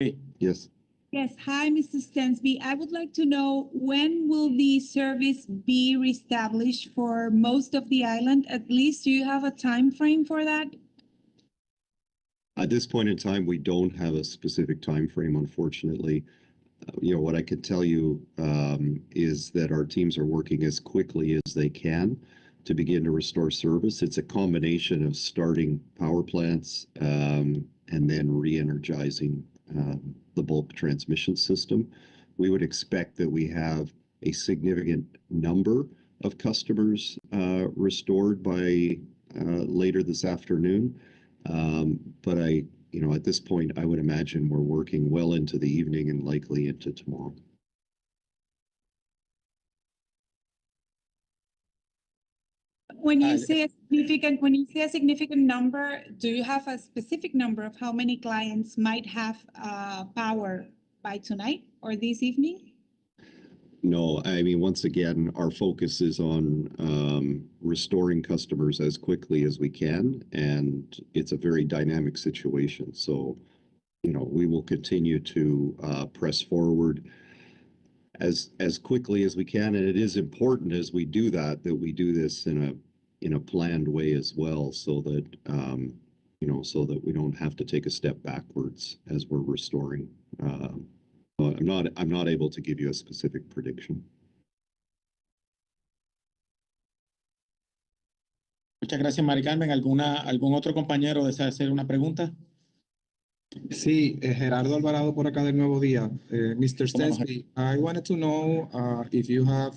Yes. Yes, hi, Mr. Stensby. I would like to know when will the service be reestablished for most of the island? At least, do you have a time frame for that? At this point in time, we don't have a specific time frame, unfortunately. What I can tell you is that our teams are working as quickly as they can to begin to restore service. It's a combination of starting power plants and then re-energizing the bulk transmission system. We would expect that we have a significant number of customers restored by later this afternoon. But at this point, I would imagine we're working well into the evening and likely into tomorrow. When you say a significant number, do you have a specific number of how many clients might have power by tonight or this evening? No, I mean, once again, our focus is on restoring customers as quickly as we can, and it's a very dynamic situation. So, we will continue to press forward as quickly as we can, and it is important as we do that we do this in a planned way as well, so that so that we don't have to take a step backwards as we're restoring. I'm not able to give you a specific prediction. Muchas gracias, Mari Carmen. ¿Algún otro compañero desea hacer una pregunta? Sí, Gerardo Alvarado por acá del Nuevo Día. Mr. Stensby, I wanted to know if you have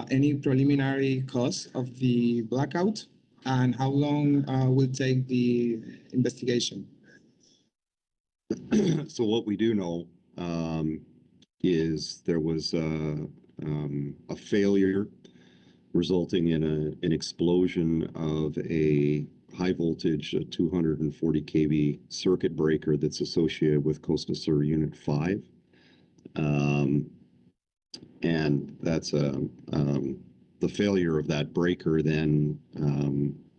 any preliminary cause of the blackout and how long will take the investigation? So what we do know is there was a failure resulting in an explosion of a high voltage 240 kV circuit breaker that's associated with Costa Sur Unit 5. And that's the failure of that breaker then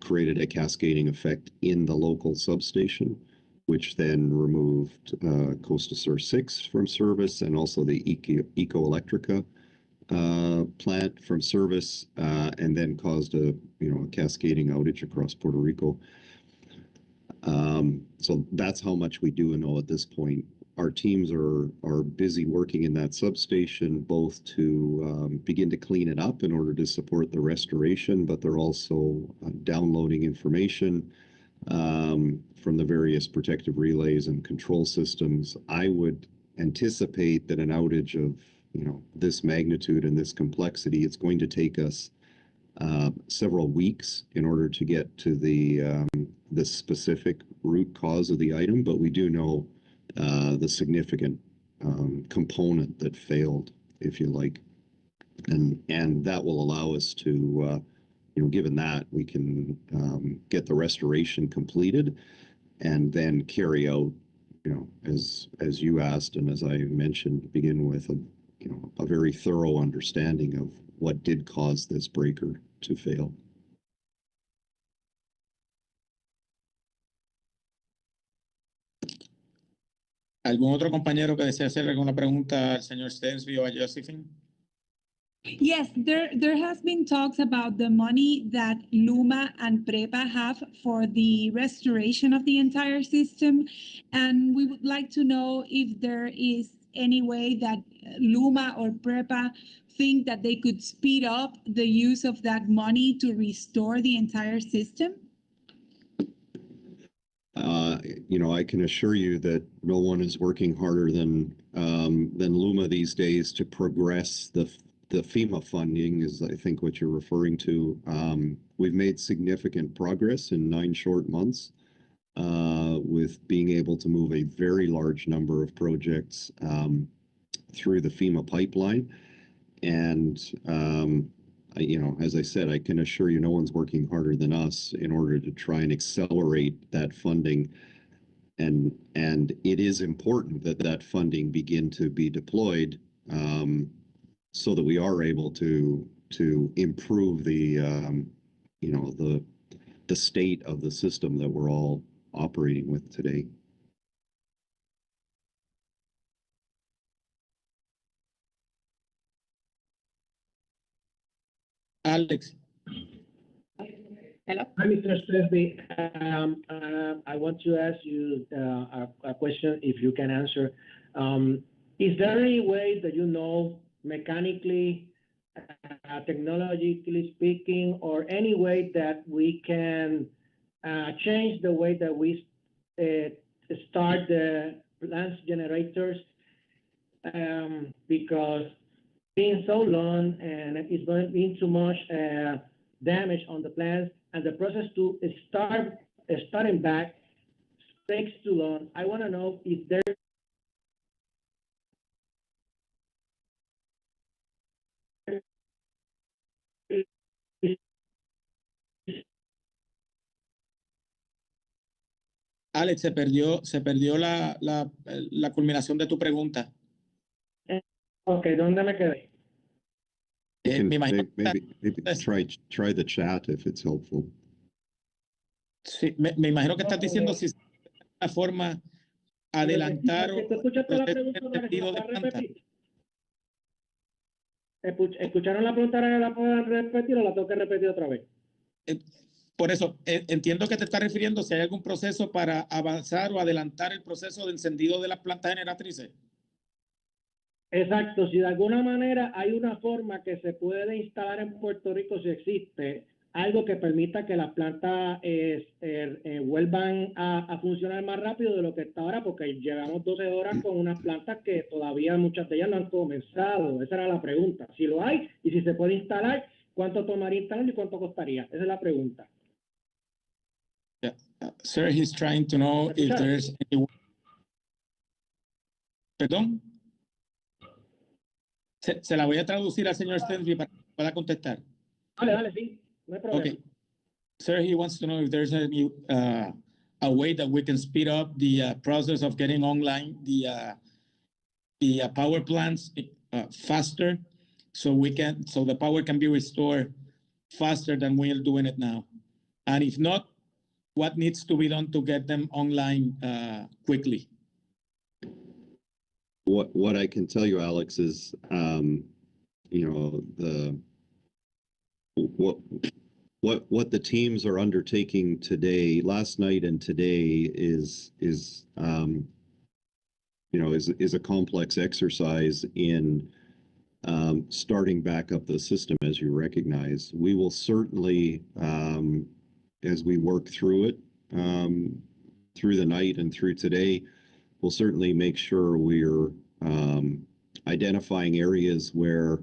created a cascading effect in the local substation, which then removed Costa Sur 6 from service and also the Eco Electrica plant from service, and then caused a cascading outage across Puerto Rico. So that's how much we do know at this point. Our teams are busy working in that substation, both to begin to clean it up in order to support the restoration, but they're also downloading information from the various protective relays and control systems. I would anticipate that an outage of this magnitude and this complexity, it's going to take us several weeks in order to get to the specific root cause of the item, but we do know the significant component that failed, if you like, and that will allow us to, given that, we can get the restoration completed and then carry out, as you asked and as I mentioned, begin with a very thorough understanding of what did cause this breaker to fail. ¿Algún otro compañero que desea hacer alguna pregunta al señor Stensby o a Josephine? Yes, there has been talks about the money that LUMA and PREPA have for the restoration of the entire system, and we would like to know if there is any way that LUMA or PREPA think that they could speed up the use of that money to restore the entire system? I can assure you that no one is working harder than LUMA these days to progress the FEMA funding, is I think what you're referring to. We've made significant progress in 9 short months with being able to move a very large number of projects through the FEMA pipeline. And as I said, I can assure you no one's working harder than us in order to try and accelerate that funding. And it is important that that funding begin to be deployed so that we are able to improve the state of the system that we're all operating with today. Alex. Hello. Hi, Mr. Servi. I want to ask you a question, if you can answer. Is there any way that you know, mechanically, technologically speaking, or any way that we can change the way that we start the plants generators? Because being so long and it's going to be too much damage on the plants, and the process to starting back takes too long. I want to know if there Alex, se perdió la culminación de tu pregunta. Ok, ¿dónde me quedé? You can Me imagino maybe try the chat if it's helpful. sí, me imagino que estás diciendo si de alguna forma adelantar ¿Te escuchaste la pregunta? sentido de planta. ¿Escucharon la pregunta? ¿La puedo repetir o la tengo que repetir otra vez? Por eso, entiendo que te estás refiriendo si hay algún proceso para avanzar o adelantar el proceso de encendido de las plantas generatrices. Exacto, si de alguna manera hay una forma que se puede instalar en Puerto Rico, si existe algo que permita que las plantas vuelvan a funcionar más rápido de lo que está ahora, porque llevamos 12 horas con unas plantas que todavía muchas de ellas no han comenzado. Esa era la pregunta. Si lo hay y si se puede instalar, ¿cuánto tomaría instalarlo y cuánto costaría? Esa es la pregunta. Sir, he's trying to know if there's any... ¿Perdón? Se la voy a traducir al señor Stensby para que pueda contestar. Dale, sí, no hay problema. Okay. Sir, he wants to know if there's a way that we can speed up the process of getting online the power plants faster, so the power can be restored faster than we are doing it now. And if not, what needs to be done to get them online quickly? What I can tell you, Alex, is what the teams are undertaking today, last night and today, is a complex exercise in starting back up the system. As you recognize, we will certainly, as we work through it through the night and through today, we'll certainly make sure we're identifying areas where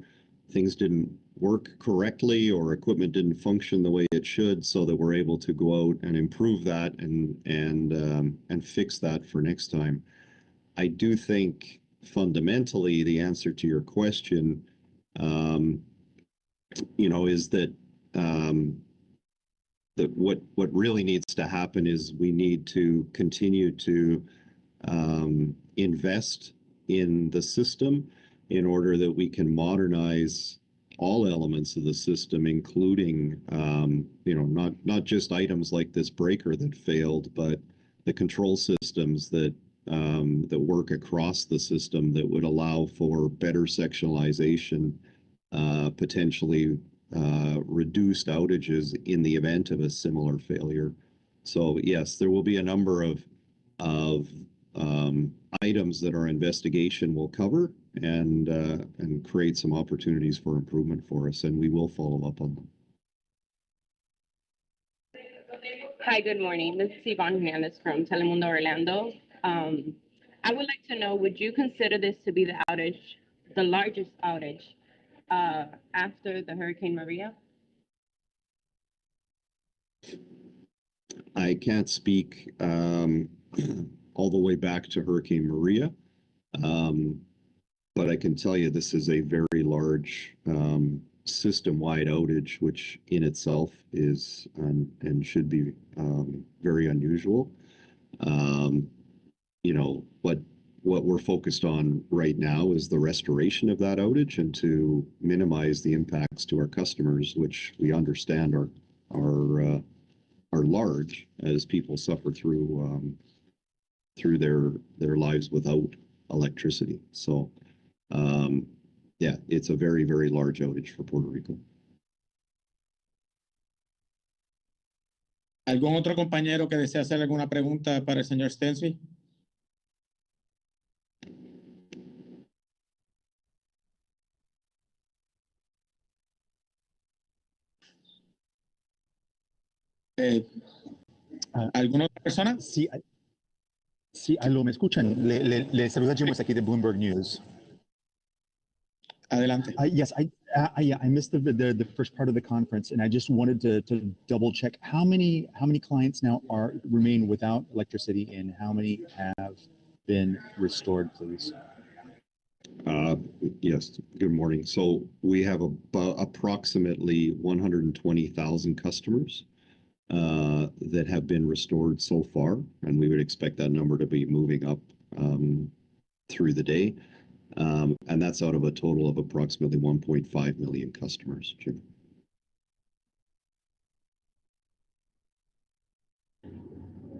things didn't work correctly or equipment didn't function the way it should, so that we're able to go out and improve that and fix that for next time. I do think fundamentally the answer to your question, is that what really needs to happen is we need to continue to invest in the system in order that we can modernize all elements of the system, including not just items like this breaker that failed, but the control systems that work across the system that would allow for better sectionalization, potentially reduced outages in the event of a similar failure. So yes, there will be a number of items that our investigation will cover and create some opportunities for improvement for us, and we will follow up on them. Hi, good morning. This is Yvonne Hernandez from Telemundo Orlando. I would like to know, would you consider this to be the largest outage after the Hurricane Maria? I can't speak all the way back to Hurricane Maria, but I can tell you this is a very large system-wide outage, which in itself is and should be very unusual. But what we're focused on right now is the restoration of that outage and to minimize the impacts to our customers, which we understand are large as people suffer through their lives without electricity. So yeah, it's a very, very large outage for Puerto Rico. ¿Algún otro compañero que desea hacer alguna pregunta para el señor Stensby? ¿Alguna otra persona? Sí, sí, aló, ¿me escuchan? Le saluda Jim aquí de Bloomberg News. Adelante. Yes, I missed the first part of the conference, and I just wanted to double check how many clients now remain without electricity, and how many have been restored, please. Yes, good morning. So we have about approximately 120,000 customers that have been restored so far, and we would expect that number to be moving up through the day. And that's out of a total of approximately 1.5 million customers, Jim.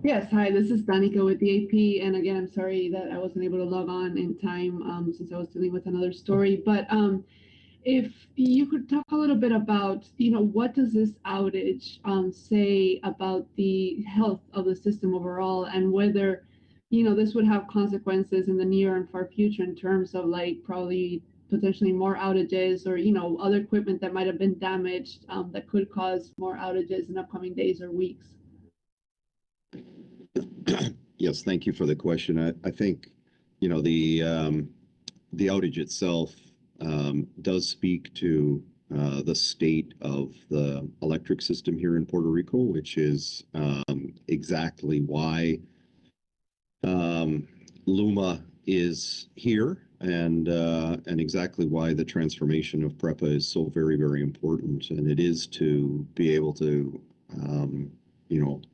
Yes, hi, this is Danica with the AP. And again, I'm sorry that I wasn't able to log on in time since I was dealing with another story. But if you could talk a little bit about, what does this outage say about the health of the system overall, and whether, this would have consequences in the near and far future in terms of probably potentially more outages, or, other equipment that might have been damaged that could cause more outages in upcoming days or weeks? Yes, thank you for the question. I think, the outage itself does speak to the state of the electric system here in Puerto Rico, which is exactly why LUMA is here, and exactly why the transformation of PREPA is so very, very important. And it is to be able to,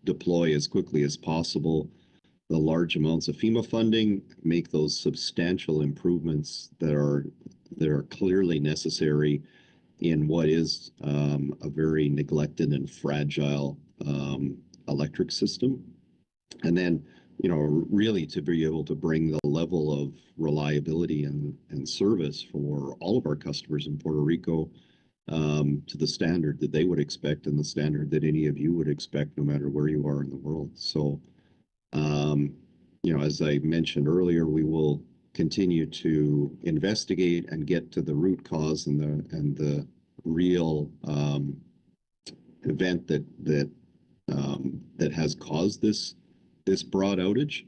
deploy as quickly as possible the large amounts of FEMA funding, make those substantial improvements that are clearly necessary in what is a very neglected and fragile electric system. And then, really to be able to bring the level of reliability and service for all of our customers in Puerto Rico to the standard that they would expect, and the standard that any of you would expect, no matter where you are in the world. So, as I mentioned earlier, we will continue to investigate and get to the root cause and the real event that has caused this broad outage,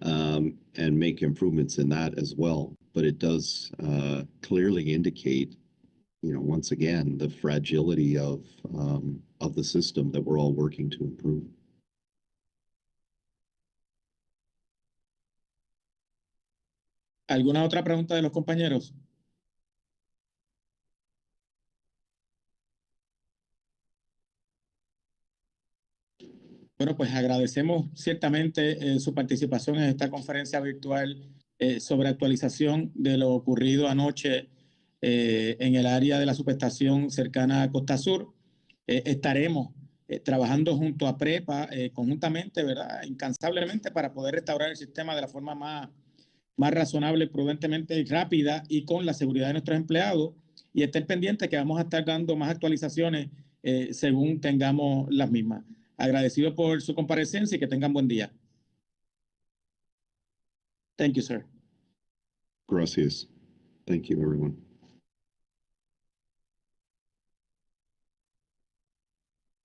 and make improvements in that as well. But it does clearly indicate, once again, the fragility of the system that we're all working to improve. ¿Alguna otra pregunta de los compañeros? Bueno, pues agradecemos ciertamente su participación en esta conferencia virtual sobre actualización de lo ocurrido anoche en el área de la subestación cercana a Costa Sur. Estaremos trabajando junto a PREPA conjuntamente, ¿verdad?, incansablemente, para poder restaurar el sistema de la forma más razonable, prudentemente y rápida, y con la seguridad de nuestros empleados. Y estén pendientes que vamos a estar dando más actualizaciones según tengamos las mismas. Agradecido por su comparecencia y que tengan buen día. Thank you, sir. Gracias. Thank you, everyone.